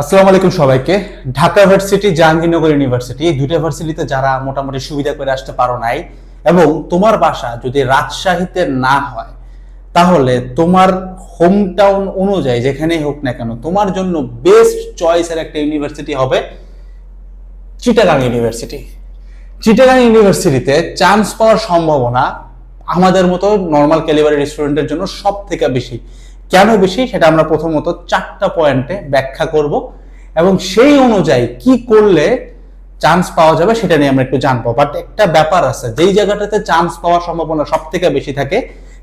আসসালামু আলাইকুম সবাইকে। ঢাকা ভার্সিটি, জাহাঙ্গীরনগর ইউনিভার্সিটি, এই দুইটা ভার্সিটিতে যারা মোটামুটি সুবিধা করে আসতে পারো নাই এবং তোমার বাসা যদি রাজশাহীতে না হয়, তাহলে তোমার হোম টাউন অনুযায়ী যেখানেই হোক না কেন তোমার জন্য বেস্ট চয়েসের একটা ইউনিভার্সিটি হবে চিটাগাং ইউনিভার্সিটি। চিটাগাং ইউনিভার্সিটিতে চান্স পাওয়ার সম্ভাবনা আমাদের মতো নর্মাল ক্যালিবারের স্টুডেন্টের জন্য সব থেকে বেশি। কেন বেশি সেটা আমরা প্রথমত 4টা পয়েন্টে ব্যাখ্যা করব এবং সেই অনুযায়ী কি করলে চান্স পাওয়া যাবে সেটা নিয়ে আমরা একটু জানবো। বাট একটা ব্যাপার আছে, যেই জায়গাটাতে চান্স পাওয়ার সম্ভাবনা সব থেকে বেশি থাকে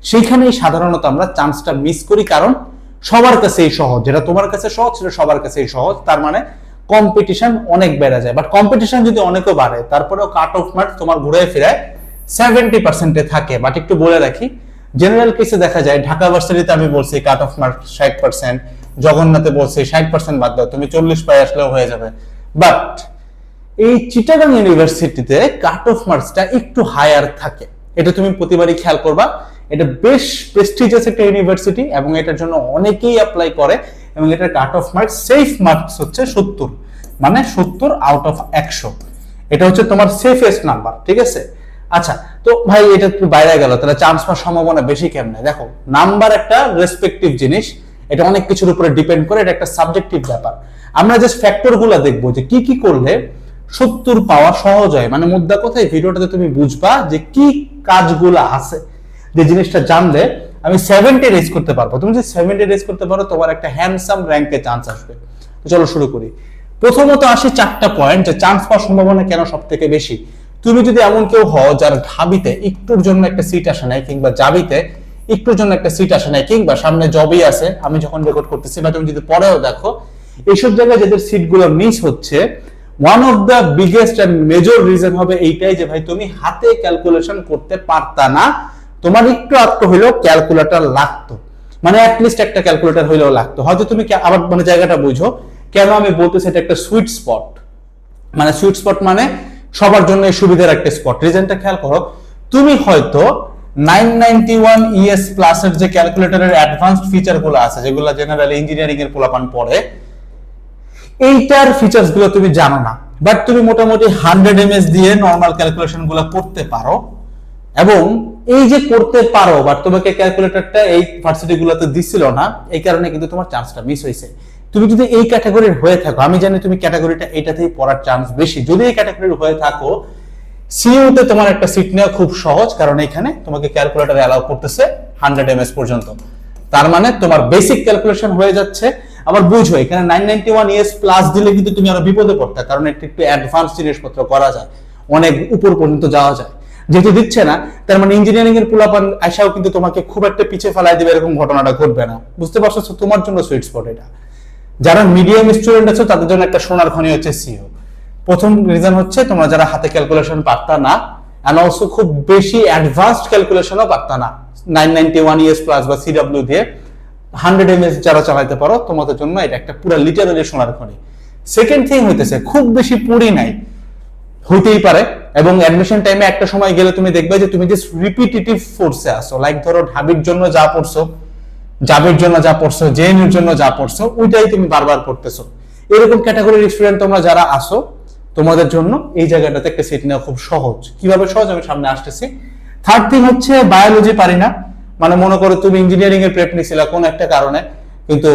সেইখানেই সাধারণত আমরা চান্সটা মিস করি, কারণ সবার কাছেই সহজ। যেটা তোমার কাছে সহজ সেটা সবার কাছেই সহজ, তার মানে কম্পিটিশন অনেক বেড়ে যায়। বাট কম্পিটিশন যদি অনেকও বাড়ে তারপরেও কাট অফ মার্ক তোমার ঘুরে ফিরায় 70% থাকে। বাট একটু বলে রাখি, জেনারেল কেসে দেখা যায় ঢাকা ভার্সিটিতে আমি বলছি কাট অফ মার্ক 60%, জগন্নাথে বলছি 60% বাদ দাও, তুমি 40 পাই আসলেও হয়ে যাবে। বাট এই চিটাগাং ইউনিভার্সিটিতে কাট অফ মার্কসটা একটু হায়ার থাকে, এটা তুমি প্রতিবারই খেয়াল করবা। এটা বেশ প্রেস্টিজিয়াস একটা ইউনিভার্সিটি এবং এটার জন্য অনেকেই অ্যাপ্লাই করে এবং এটার cut off marks, safe marks হচ্ছে 70, মানে 70 আউট অফ 100। এটা হচ্ছে তোমার সেফেস্ট নাম্বার, ঠিক আছে? আচ্ছা, তো ভাই এটা একটু বাইরে গেল, তাহলে চান্স পাওয়ার সম্ভাবনা বেশি কেমনে? দেখো, নাম্বার একটা রেসপেক্টিভ জিনিস, এটা অনেক কিছুর উপরে ডিপেন্ড করে, এটা একটা সাবজেক্টিভ ব্যাপার। আমরা জাস্ট ফ্যাক্টর গুলা দেখবো যে কি কি করলে 70 পাওয়া সহজ হয়। মানে মুদ্রা কোথায়, ভিডিওটাতে তুমি বুঝবা যে কি কাজগুলো আছে, যে জিনিসটা জানলে আমি 70 রেজ করতে পারবো। তুমি যদি 70 রেজ করতে পারো তোমার একটা হ্যান্ডসাম র্যাঙ্কে চান্স আসবে। তো চলো শুরু করি। প্রথমত আসি 4টা পয়েন্ট, যে চান্স পাওয়ার সম্ভাবনা কেন সব থেকে বেশি। তুমি যদি এমন কেউ হও যার ঢাবিতে একটুর জন্য একটা সিট আসে নাই, কিংবা জাবিতে একটুর জন্য একটা সিট আসে নাই, কিংবা সামনে জবই আছে, আমি যখন রেকর্ড করতেছি বা তুমি যদি পরেও দেখো, এইসব জায়গায় যাদের সিটগুলো মিস হচ্ছে, one of the biggest and major reason হবে এইটাই যে ভাই তুমি হাতে ক্যালকুলেশন করতে পারতা না, তোমার একটু আধটু হইলেও ক্যালকুলেটর লাগতো, মানে অ্যাটলিস্ট একটা ক্যালকুলেটর হইলেও লাগতো। হয়তো তুমি আবার মানে জায়গাটা বুঝো কেন আমি বলতেছি এটা একটা সুইট স্পট। মানে সুইট স্পট মানে সবার জন্য সুবিধার একটা স্পট। রিজনটা খেয়াল করো, তুমি হয়তো 991 ES প্লাস এর যে ক্যালকুলেটরের অ্যাডভান্সড ফিচার গুলো আছে, যেগুলো জেনারেলি ইঞ্জিনিয়ারিং এর পোলাপান পড়ে, এইটার ফিচার্স গুলো তুমি জানো না, বাট তুমি মোটামুটি 100 mS দিয়ে নরমাল ক্যালকুলেশন গুলো করতে পারো। এবং এই যে করতে পারো, বাট তোমাকে ক্যালকুলেটরটা এই ভার্সিটি গুলোতে দিছিল না, এই কারণে কিন্তু তোমার চান্সটা মিস হয়েছে। তুমি যদি এই ক্যাটাগরির হয়ে থাকো, আমি জানি তুমি ক্যাটাগরিটা এটাতেই পড়ার চান্স বেশি, যদি এই ক্যাটাগরির হয়ে থাকো, সিইউ তে তোমার একটা সিট নেওয়া খুব সহজ, কারণ এখানে তোমাকে ক্যালকুলেটর অ্যালাউ করতেছে 100 mS পর্যন্ত। তার মানে তোমার বেসিক ক্যালকুলেশন হয়ে যাচ্ছে। আবার বুঝো, এখানে 991 ES প্লাস দিলে কিন্তু তুমি আরো বিপদে পড়তে, কারণ একটু একটু অ্যাডভান্স জিনিসপত্র করা যায়, অনেক উপর পর্যন্ত যাওয়া যায়। যেহেতু দিচ্ছে না, তার মানে ইঞ্জিনিয়ারিং এর পোলাপান আশাও কিন্তু তোমাকে খুব একটা পিছিয়ে ফেলাই দিবে এরকম ঘটনাটা ঘটবে না। বুঝতে পারছো? তোমার জন্য সুইট স্পট এটা। যারা মিডিয়াম স্টুডেন্ট আছে তাদের জন্য একটা সোনার খনি হচ্ছে সিইউ। প্রথম রিজন হচ্ছে তোমরা যারা হাতে ক্যালকুলেশন পারতা না, এন্ড অলসো খুব বেশি অ্যাডভান্সড ক্যালকুলেশনও পারতা না, 991 ES প্লাস বা সিডব্লিউ দিয়ে 100 mS যারা চালাতে পারো, তোমাদের জন্য এটা একটা পুরো লিটারালি সোনার খনি। সেকেন্ড থিং হইতেছে, খুব বেশি পড়ি নাই, হইতেই পারে, এবং অ্যাডমিশন টাইমে একটা সময় গেলে তুমি দেখবে যে তুমি জাস্ট রিপিটিটিভ ফোর্সে আসো। লাইক ধরো ঢাবির জন্য যা পড়ছো, জাবের জন্য যা পড়ছো, জেএনইউর জন্য যা পড়ছো, ওইটাই তুমি বারবার পড়তেছো। এরকম ক্যাটাগরির স্টুডেন্ট তোমরা যারা আসো, তোমাদের জন্য এই জায়গাটাতে একটা সিট নেওয়া খুব সহজ। কিভাবে সহজ আমি সামনে আসতেছি। থার্ড থিং হচ্ছে বায়োলজি পারি না। মানে মনে করো তুমি ইঞ্জিনিয়ারিং এর প্রেপ নিছিলা কোন একটা কারণে, কিন্তু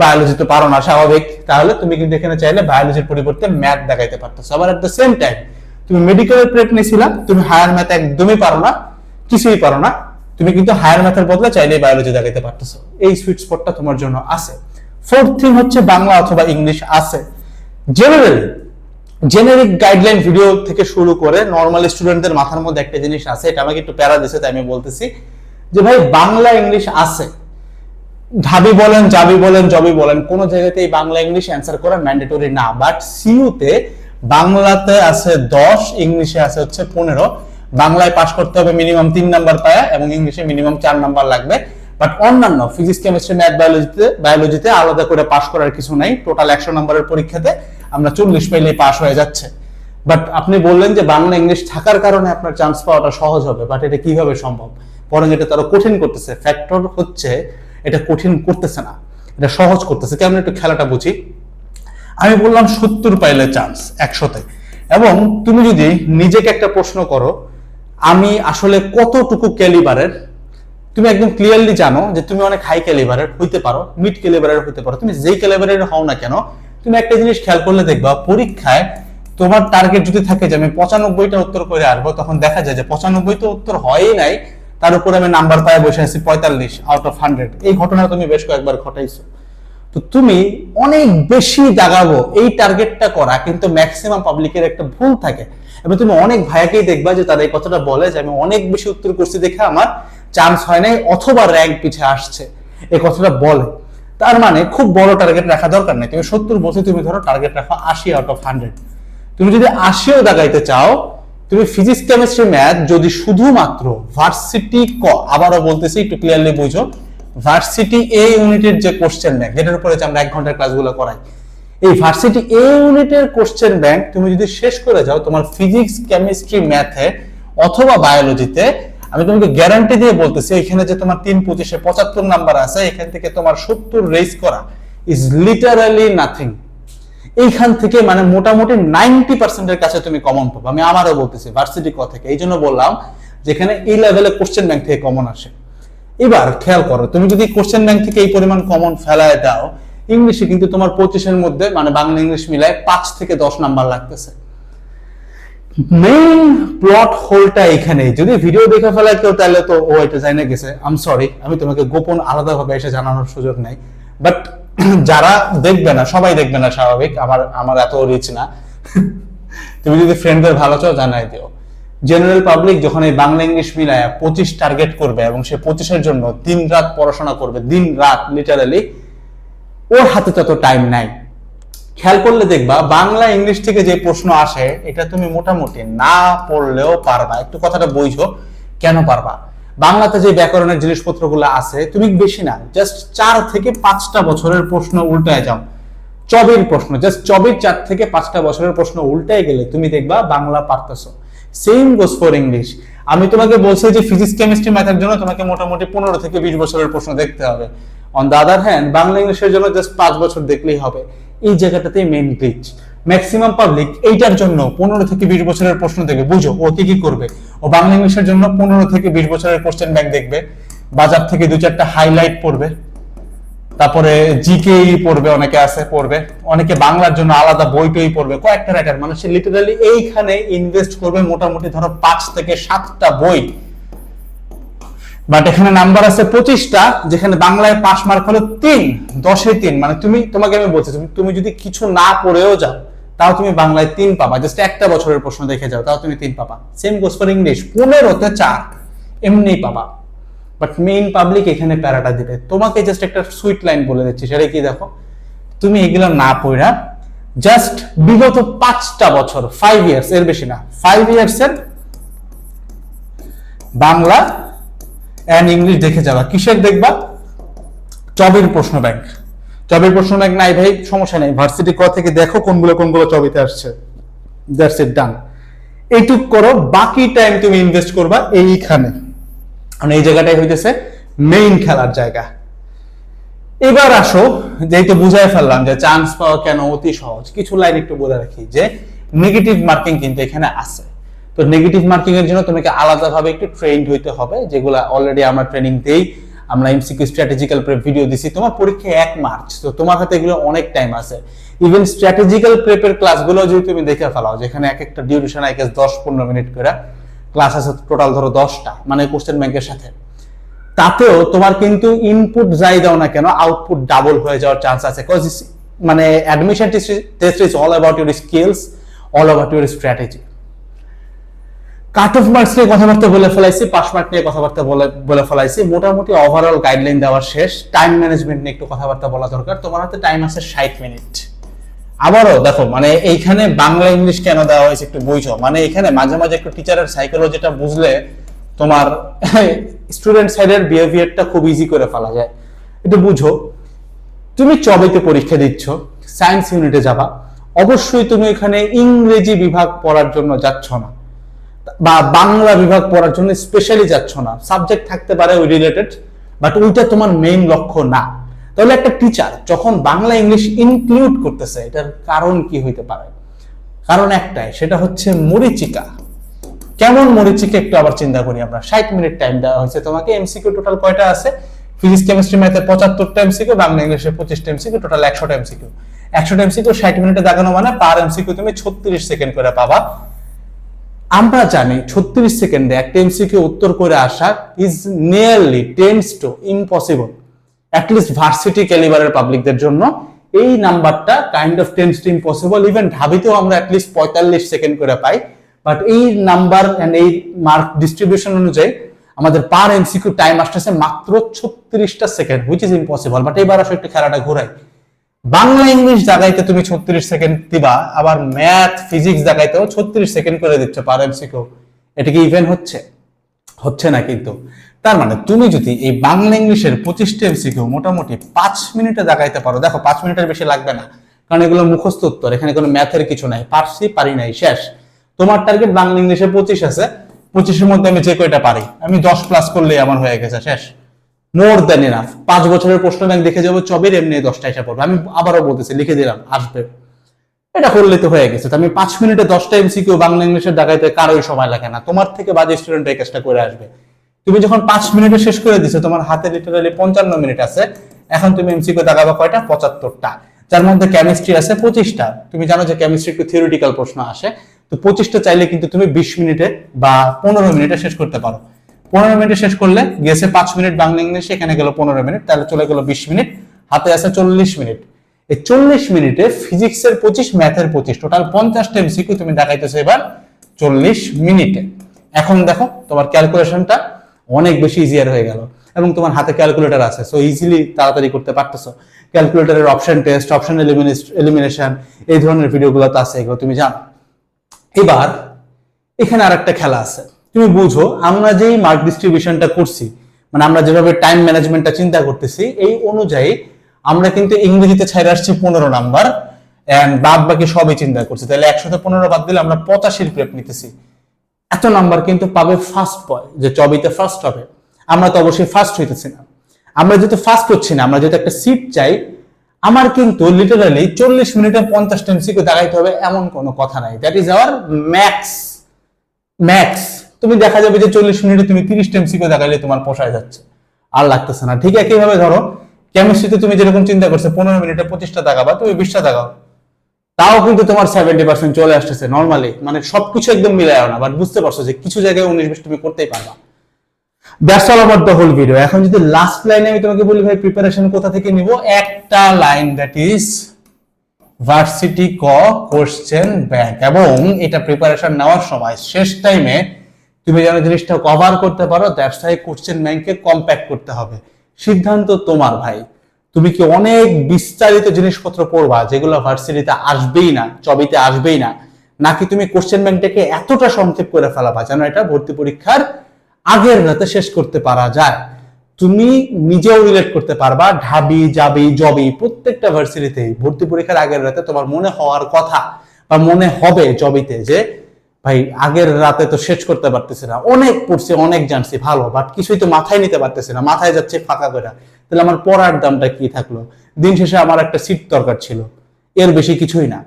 বায়োলজি তো পারো না, স্বাভাবিক। তাহলে তুমি কিন্তু এখানে চাইলে বায়োলজির পরিবর্তে ম্যাথ দেখাইতে পারতেছো। আবার এট দ্য সেম টাইম তুমি মেডিকেলের প্রেপ নিছিলা, তুমি হায়ার ম্যাথ একদমই পারো না, কিছুই পারো না, তুমি কিন্তু হায়ার ম্যাথের বদলে চাইলে বায়োলজি দেখাইতে পারতেছো। এই সুইট স্পটটা তোমার জন্য আছে। ফোর্থ থিং হচ্ছে বাংলা অথবা ইংলিশ আছে। জেনারেলি জেনারিক গাইডলাইন ভিডিও থেকে শুরু করে নর্মাল স্টুডেন্টদের মাথার মধ্যে একটা জিনিস আছে, এটা আমাকে একটু প্যারা দিছে তাই আমি বলতেছি, যে ভাই বাংলা ইংলিশ আছে, ঢাবি বলেন, জাবি বলেন, জবি বলেন, কোন জায়গাতেই বাংলা ইংলিশ অ্যান্সার করা ম্যান্ডেটরি না। বাট সিইউ তে বাংলাতে আছে 10, ইংলিশে আছে হচ্ছে 15। বাংলায় পাস করতে হবে মিনিমাম 3 নাম্বার পায়া, এবং ইংলিশে মিনিমাম 4 নাম্বার লাগবে। বাট অন্যান্য ফিজিক্স, কেমিস্ট্রি, ম্যাথ, বায়োলজিতে আলাদা করে পাস করার কিছু নাই। টোটাল 100 নাম্বারের পরীক্ষাতে আমরা 40 পাইলেই পাস হয়ে যাচ্ছে। বাট আপনি বললেন যে বাংলা ইংলিশ থাকার কারণে আপনার চান্স পাওয়াটা সহজ হবে, বাট এটা কিভাবে সম্ভব? বরং এটা তারা কঠিন করতেছে। ফ্যাক্টর হচ্ছে এটা কঠিন করতেছে না, এটা সহজ করতেছে। কেমন একটু খেলাটা বুঝি। আমি বললাম 70 পাইলে চান্স 100-তে। এবং তুমি যদি নিজেকে একটা প্রশ্ন করো, আমি আসলে কতটুকু ক্যালিবারের, তুমি একদম ক্লিয়ারলি জানো যে তুমি অনেক হাই ক্যালিবারের হইতে পারো, মিড ক্যালিবারের হইতে পারো, তুমি যেই ক্যালিবারের হও না কেন, তুমি একটা জিনিস খেয়াল করলে দেখবা পরীক্ষায় তোমার টার্গেট যদি থাকে যে আমি 95টা উত্তর করে আসবো, তখন দেখা যায় যে 95টা উত্তর হয়ই নাই, তার উপরে আমি নাম্বার পায়ে বসে আছি 45 আউট অফ 100। এই ঘটনা তুমি বেশ কয়েকবার ঘটাইছো। তো তুমি অনেক বেশি দাগাবো এই টার্গেটটা করা কিন্তু ম্যাক্সিমাম পাবলিকের একটা ভুল থাকে। এবং তুমি অনেক ভাইয়াকেই দেখবা যে তারা এই কথাটা বলে যে আমি অনেক বেশি উত্তর করছি দেখে আমার চান্স হয় নাই অথবা র্যাঙ্ক পিছিয়ে আসছে, এই কথাটা বলে। তার মানে খুব বড় টার্গেট রাখা দরকার নেই। তুমি 70 বলছো, তুমি ধরো টার্গেট রাখো 80 আউট অফ 100। তুমি যদি 80ও দাগাইতে চাও, তুমি ফিজিক্স কেমিস্ট্রি ম্যাথ যদি শুধুমাত্র ভার্সিটি আবারও বলতেছি একটু ক্লিয়ারলি বুঝো, ভার্সিটি এ ইউনিটের যে কোশ্চেন ব্যাংক, যেটার উপরে আমরা 1 ঘন্টার ক্লাসগুলো করাই, এই ভার্সিটি এ ইউনিটের কোশ্চেন ব্যাংক তুমি যদি শেষ করে যাও তোমার ফিজিক্স কেমিস্ট্রি ম্যাথে অথবা বায়োলজিতে, আমি তোমাকে গ্যারান্টি দিয়ে বলতেছি এখানে যে তোমার 3-25-এ 75 নাম্বার আছে, এখান থেকে তোমার 70 রেজ করা ইজ লিটারালি নাথিং। এইখান থেকে মানে মোটামুটি 90% এর কাছে তুমি কমন পাবে। আমি আমারও বলতেছি ভার্সিটি ক থেকে, এই জন্য বললাম যেখানে এই লেভেলে কোশ্চেন ব্যাংক থেকে কমন আসে। এবার খেয়াল করো, তুমি যদি কোশ্চেন ব্যাংক থেকে এই পরিমাণ কমন ফেলায় দাও, ইংলিশে কিন্তু তোমার 25-এর মধ্যে মানে বাংলা ইংলিশ মিলায় 5 থেকে 10 নাম্বার লাগতেছে। মেইন প্লট হোলটা এখানে, যদি ভিডিও দেখে ফেলায় কেউ তাহলে তো ও এটা জানা গেছে, আম সরি, আমি তোমাকে গোপন আলাদাভাবে এসে জানানোর সুযোগ নাই। বাট যারা দেখবে না, সবাই দেখবে না, স্বাভাবিক, আমার এত রিচ না। তুমি যদি ফ্রেন্ডদের ভালো চাও জানাই দিও। জেনারেল পাবলিক যখন এই বাংলা ইংলিশ মিলায় 25 টার্গেট করবে এবং সে 25-এর জন্য দিন রাত পড়াশোনা করবে, দিন রাত লিটারালি, ওর হাতে তত টাইম নাই। খেয়াল করলে দেখবা বাংলা ইংলিশ থেকে যে প্রশ্ন আসে এটা তুমি মোটামুটি না পড়লেও পারবা। একটু কথাটা বুঝো কেন পারবা। বাংলাতে যে ব্যাকরণের জিনিসপত্রগুলো আছে, তুমি বেশি না, জাস্ট 4 থেকে 5টা বছরের প্রশ্ন উল্টায় যাও, চবির প্রশ্ন, জাস্ট চবির 4 থেকে 5টা বছরের প্রশ্ন উল্টায় গেলে তুমি দেখবা বাংলা পারতেছো। Same goes for English. আমি তোমাকে বলছি যে ফিজিক্স কেমিস্ট্রি ম্যাথের জন্য তোমাকে মোটামুটি 15 থেকে 20 বছরের প্রশ্ন দেখতে হবে। On the other hand Bangla ইংলিশের জন্য জাস্ট 5 বছর দেখলেই হবে। এই জায়গাটাতেই মেইন গ্লিচ। ম্যাক্সিমাম পাবলিক এইটার জন্য 15 থেকে 20 বছরের প্রশ্ন দেখবে। বুঝো ও কি করবে, ও বাংলা ইংলিশের জন্য 15 থেকে 20 বছরের কোশ্চেন ব্যাংক দেখবে, বাজার থেকে 2-4টা হাইলাইট পড়বে, তারপরে জিকে পড়বে, অনেকে আছে পড়বে, অনেকে বাংলার জন্য আলাদা বই টই পড়বে, কয়েকটা রাইটার, মানে সে লিটারালি এইখানে ইনভেস্ট করবে মোটামুটি ধরো 5 থেকে 7টা বই। বাট এখানে নাম্বার আছে 25টা, যেখানে বাংলায় পাস মার্ক হলো 3, 10-এ 3, মানে তোমাকে আমি বলছি তুমি যদি কিছু না পড়েও যাও তাও তুমি বাংলায় 3 পাবা, জাস্ট একটা বছরের প্রশ্ন দেখে যাও তাও তুমি 3 পাবা। সেম গোস ফর ইংলিশ, 15-তে 4 এমনি পাবা। বাট মেইন পাবলিক এখানে প্যারাটা দিবে। তোমাকে জাস্ট একটা সুইট লাইন বলে দিচ্ছি, সেটা কি দেখো, তুমি এগুলো না পড়া জাস্ট বিগত 5টা বছর, 5 ইয়ার্স, এর বেশি না, 5 ইয়ার্স এর বাংলা এন্ড ইংলিশ দেখে যাবা। কিসের দেখবা? চবির প্রশ্ন ব্যাংক। চবির প্রশ্ন ব্যাংক নাই ভাই, সমস্যা নেই, ভার্সিটি ক থেকে দেখো কোনগুলো চবিতে আসছে, দ্যাটস ইট, ডান। এইটুক করো, বাকি টাইম তুমি ইনভেস্ট করবা এইখানে, মানে এই জায়গাটাই হইতেছে মেইন খেলার জায়গা। এবার আসো, যেহেতু বুঝাই ফেললাম যে চান্স পাওয়া কেন অতি সহজ, কিছু লাইন একটু বলে রাখি যে নেগেটিভ মার্কিং কিন্তু এখানে আছে। তো নেগেটিভ মার্কিং এর জন্য তোমাকে আলাদাভাবে একটু ট্রেন্ড হইতে হবে, যেগুলো অলরেডি আমরা ট্রেনিং দেই। আমরা এমসিকিউ স্ট্র্যাটেজিক্যাল প্রেপ ভিডিও দিছি, তোমার পরীক্ষা 1 মার্চ, তো তোমার হাতে এগুলো অনেক টাইম আছে। ইভেন স্ট্র্যাটেজিক্যাল প্রেপের ক্লাসগুলো যদি তুমি দেখে ফেলাও, যেখানে এক একটা ডিউরেশন আই গেস 10-15 মিনিট করে ক্লাস আছে, টোটাল ধরো 10টা, মানে কোশ্চেন ব্যাংকের সাথে, তাতেও তোমার কিন্তু ইনপুট যাই দাও না কেন আউটপুট ডাবল হয়ে যাওয়ার চান্স আছে। কজ মানে admission test is all about your skills, all about your strategy. Cut off marks নিয়ে কথাবার্তা বলে ফেলাইছি, পাস মার্ক নিয়ে কথাবার্তা বলে ফেলাইছি, মোটামুটি ওভারঅল গাইডলাইন দেওয়া শেষ। টাইম ম্যানেজমেন্ট নিয়ে একটু কথাবার্তা বলা দরকার। তোমার হাতে টাইম আছে 60 মিনিট। আবারও দেখো, মানে এইখানে বাংলা ইংলিশ কেন দেওয়া হয়েছে একটু বুঝো, মানে এখানে মাঝে মাঝে একটু টিচারের সাইকোলজিটা বুঝলে তোমার স্টুডেন্ট সাইডের বিহেভিয়ারটা খুব ইজি করে ফেলা যায়। একটু বুঝো, তুমি চবিতে পরীক্ষা দিচ্ছ, সায়েন্স ইউনিটে যাবা, অবশ্যই তুমি এখানে ইংরেজি বিভাগ পড়ার জন্য যাচ্ছ না, বা বাংলা বিভাগ পড়ার জন্য স্পেশালি যাচ্ছ না। সাবজেক্ট থাকতে পারে ওই রিলেটেড, বাট ওইটা তোমার মেইন লক্ষ্য না। তাহলে একটা টিচার যখন বাংলা ইংলিশ ইনক্লুড করতেছে, এটার কারণ কি হইতে পারে? কারণ একটাই, সেটা হচ্ছে মরীচিকা। কেমন মরীচিকা একটু আবার চিন্তা করি আমরা। 60 মিনিট টাইম দেওয়া হয়েছে তোমাকে। এমসিকিউ টোটাল কয়টা আছে? ফিজিক্স কেমিস্ট্রি ম্যাথে 75টা এমসিকিউ, বাংলা ইংলিশে 25টা এমসিকিউ, টোটাল 100টা এমসিকিউ। 100টা এমসিকিউ 60 মিনিটে দাগানো মানে পার এমসিকিউ তুমি 36 সেকেন্ড করে পাবা। আমরা জানি 36 সেকেন্ডে একটা এমসিকিউ উত্তর করে আসা is nearly tends to impossible. At least varsity ক্যালিবারের পাবলিকদের জন্য এই নাম্বারটা kind of tends to impossible. Even ঢাবিতেও আমরা অ্যাটলিস্ট 45 সেকেন্ড করে পাই। বাট এই নাম্বার এন্ড এই মার্ক ডিস্ট্রিবিউশন অনুযায়ী আমাদের পার এমসিকিউ টাইম আসতেছে মাত্র 36টা second, which is impossible. But এইবার আসলে একটু খেলাটা ঘুরাই। বাংলা ইংলিশ জায়গাতে তুমি 36 সেকেন্ড দিবা, আবার ম্যাথ ফিজিক্স জায়গাতেও 36 সেকেন্ড করে দিচ্ছ পার এমসিকিউ। এটা কি ইভেন হচ্ছে? হচ্ছে না কিন্তু। তার মানে তুমি যদি এই বাংলা ইংলিশের 25টা এমসিকিউ মোটামুটি 5 মিনিটে দেখাইতে পারো, দেখো 5 মিনিটের বেশি লাগবে না, কারণ এগুলো মুখস্থ উত্তর, এখানে কোনো ম্যাথের কিছু নাই। পারছি পারি নাই শেষ। তোমার টার্গেট বাংলা ইংলিশে 25 আছে, 25-এর মধ্যে আমি যে কয়টা পারি, আমি 10 প্লাস করলেই আমার হয়ে গেছে শেষ। More than enough. 5 বছরের প্রশ্ন ব্যাংক দেখে যাবো, চবের এমনি 10টা এসে পড়বে। আমি আবারও বলতেছি, লিখে দিলাম আসবে, এটা করলে তো হয়ে গেছে। আমি 5 মিনিটে 10টা এমসিকিউ বাংলা ইংলিশের দেখাইতে কারোই সময় লাগে না। তোমার থেকে বাজে স্টুডেন্ট এই কাজটা করে আসবে। তুমি যখন 5 মিনিটে শেষ করে দিছো, তোমার হাতে লিটারালি 55 মিনিট আছে। এখন তুমি এমসিকিউ দেখাবা কয়টা? 75টা, যার মধ্যে কেমিস্ট্রি আছে 25টা। তুমি জানো যে কেমিস্ট্রি একটু থিওরিটিক্যাল প্রশ্ন আসে, তো 25টা চাইলে কিন্তু তুমি 20 মিনিটে বা 15 মিনিটে শেষ করতে পারো। 15 মিনিটে শেষ করলে গেছে 5 মিনিট বাংলা ইংলিশে, এখানে গেল 15 মিনিট, তাহলে চলে গেল 20 মিনিট, হাতে আছে 40 মিনিট। এই 40 মিনিটে ফিজিক্সের 25, ম্যাথের 25, টোটাল 50টা এমসিকিউ তুমি দেখাইতেছো এবার 40 মিনিটে। এখন দেখো তোমার ক্যালকুলেশনটা অনেক বেশি ইজিয়ার হয়ে গেল, এবং তোমার হাতে ক্যালকুলেটর আছে, সো ইজিলি তাড়াতাড়ি করতে পারতেছো। ক্যালকুলেটরের অপশন টেস্ট, অপশন এলিমিনেশন, এই ধরনের ভিডিওগুলো তো আছে, এগুলো তুমি জানো। এবার এখানে আরেকটা খেলা আছে। তুমি বুঝো, আমরা যেই মার্ক ডিস্ট্রিবিউশনটা করছি, মানে আমরা যেভাবে টাইম ম্যানেজমেন্টটা চিন্তা করতেছি, এই অনুযায়ী আমরা কিন্তু ইংরেজিতে ছাইরে আসছি 15 নাম্বার, এন্ড বাদ বাকি সবই চিন্তা করছি। তাহলে 100তে 15 বাদ দিলে আমরা 85 প্রেপ নিতেছি। এত নাম্বার কিন্তু পাবে ফার্স্ট বয়, যে চবিতে ফার্স্ট হবে। আমরা তো অবশ্যই ফার্স্ট হইতেছি না। আমরা যেহেতু ফার্স্ট হচ্ছি না, আমরা যেহেতু একটা সিট চাই, আমার কিন্তু লিটারালি 40 মিনিটে 50টা এমসিকিউ দেখাইতে হবে এমন কোনো কথা নাই। That is our max. তুমি দেখা যাবে যে 40 মিনিটে তুমি 30টা এমসিকিউ দেখাইলে তোমার পোষায় যাচ্ছে, আর লাগতেছে না। ঠিক একইভাবে ধরো কেমিস্ট্রিতে তুমি যেরকম চিন্তা করছো 15 মিনিটে 25টা দেখাবা, তুমি 20টা দেখাও, তাও কিন্তু তোমার 70% চলে আসতেছে নরমালি। মানে সবকিছু একদম মিলায় না, বাট বুঝতে পারছো যে কিছু জায়গায় 19-20 তুমি করতেই পারবা। That's all about the whole video. এখন যদি লাস্ট লাইনে আমি তোমাকে বলি, ভাই প্রিপারেশন কোথা থেকে নিব, একটা লাইন, দ্যাট ইজ ভার্সিটি ক কোশ্চেন ব্যাংক। এবং এটা প্রিপারেশন নেওয়ার সময় শেষ টাইমে তুমি যেন জিনিসটা কভার করতে পারো, দ্যাটস ওয়াই কোশ্চেন ব্যাংকে কম্প্যাক্ট করতে হবে। সিদ্ধান্ত তোমার ভাই। তুমি কি অনেক বিস্তারিত জিনিসপত্র পড়বা যেগুলো ভার্সিটিতে আসবেই না, চবিতে আসবেই না, নাকি তুমি কোশ্চেন ব্যাংকটাকে এতটা সংক্ষেপ করে ফেলাবা যেন এটা ভর্তি পরীক্ষার আগের রাতে শেষ করতে পারা যায়? তুমি নিজেও রিলেট করতে পারবা, ঢাবি যাবি জবি প্রত্যেকটা ভার্সিটিতেই ভর্তি পরীক্ষার আগের রাতে তোমার মনে হওয়ার কথা বা মনে হবে জবিতে যে ভাই আগের রাতে তো শেষ করতে পারতেছি না, অনেক পড়ছি অনেক জানছি ভালো, বাট কিছুই তো মাথায় নিতে পারতেছি না, মাথায় যাচ্ছে ফাঁকা করে। তাহলে আমার পড়ার দামটা কি থাকলো? দিন শেষে আমার একটা সিট দরকার ছিল, এর বেশি কিছুই না।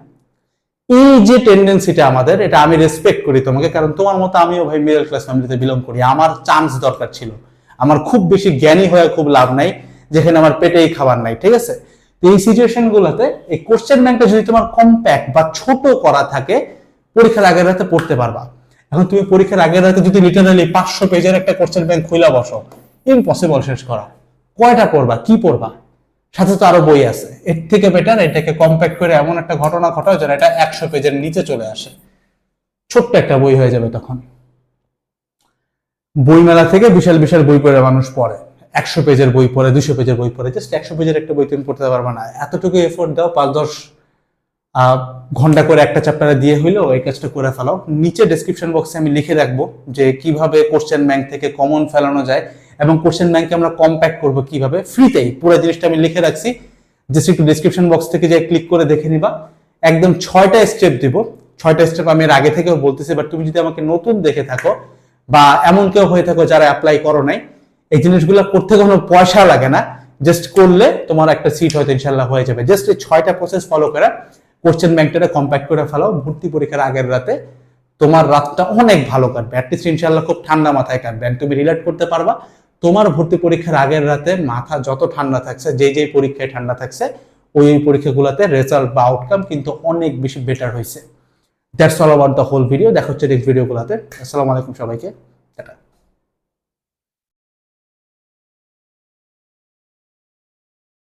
এই যে টেন্ডেন্সিটা আমাদের, এটা আমি রেসপেক্ট করি তোমাকে, কারণ তোমার মতো আমিও ভাই মিডল ক্লাস ফ্যামিলিতে বিলং করি। আমার চান্স দরকার ছিল, আমার খুব বেশি জ্ঞানী হয়ে খুব লাভ নাই যেখানে আমার পেটেই খাবার নাই, ঠিক আছে? তো এই সিচুয়েশন গুলোতে এই কোশ্চেন ব্যাংকটা যদি তোমার কম্প্যাক্ট বা ছোট করা থাকে, পরীক্ষার আগের রাতে পড়তে পারবা। এখন তুমি পরীক্ষার আগের রাতে যদি লিটারালি 500 পেজের একটা কোশ্চেন ব্যাংক খুলে বসো, ইম্পসিবল শেষ করা। কয়টা পড়বা, কি পড়বা? সাথে তো আরো বই আছে। এর থেকে বেটার এটাকে কম্প্যাক্ট করে এমন একটা ঘটনা ঘটাও যেন এটা 100 পেজের নিচে চলে আসে। ছোট্ট একটা বই হয়ে যাবে তখন। বইমেলা থেকে বিশাল বিশাল বই পড়ে মানুষ পড়ে, 100 পেজের বই পড়ে, 200 পেজের বই পড়ে, জাস্ট 100 পেজের একটা বই তুমি পড়তে পারবে না। এতটুকু এফোর্ট দাও, 5-10 ঘন্টা করে একটা চ্যাপ্টারে দিয়ে হইলো এই কাজটা করে ফেলাও। নিচে ডেসক্রিপশন বক্সে আমি লিখে রাখবো যে কিভাবে কোশ্চেন ব্যাংক থেকে কমন ফেলানো যায় এবং কোশ্চেন ব্যাংকে আমরা কম্প্যাক্ট করবো কিভাবে, ফ্রিতেই পুরো জিনিসটা আমি লিখে রাখছি। জাস্ট একটু ডেসক্রিপশন বক্স থেকে যে ক্লিক করে দেখে নিবা। একদম 6টা স্টেপ দিব। 6টা স্টেপ আমি এর আগে থেকেও বলতেছি, বাট তুমি যদি আমাকে নতুন দেখে থাকো বা এমন কেউ হয়ে থাকো যারা অ্যাপ্লাই করো নাই, এই জিনিসগুলো করতে কোনো পয়সা লাগে না, জাস্ট করলে তোমার একটা সিট হয়তো ইনশাল্লাহ হয়ে যাবে। জাস্ট এই 6টা প্রসেস ফলো করে কোশ্চেন ব্যাংকটা কম্প্যাক্ট করে ফেলাও ভর্তি পরীক্ষার আগের রাতে, তোমার রাতটা অনেক ভালো কাটবে, অ্যাটলিস্ট ইনশাল্লাহ খুব ঠান্ডা মাথায় কাটবে। এন্ড তুমি রিলেট করতে পারবা তোমার ভর্তি পরীক্ষার আগের রাতে মাথা যত ঠান্ডা থাকছে, যে পরীক্ষায় ঠান্ডা থাকছে, ওই পরীক্ষাগুলোতে রেজাল্ট বা আউটকাম কিন্তু অনেক বেশি বেটার হয়েছে। That's all about the whole video. দেখা হচ্ছে নেক্সট ভিডিওগুলোতে। আসসালামু আলাইকুম সবাইকে।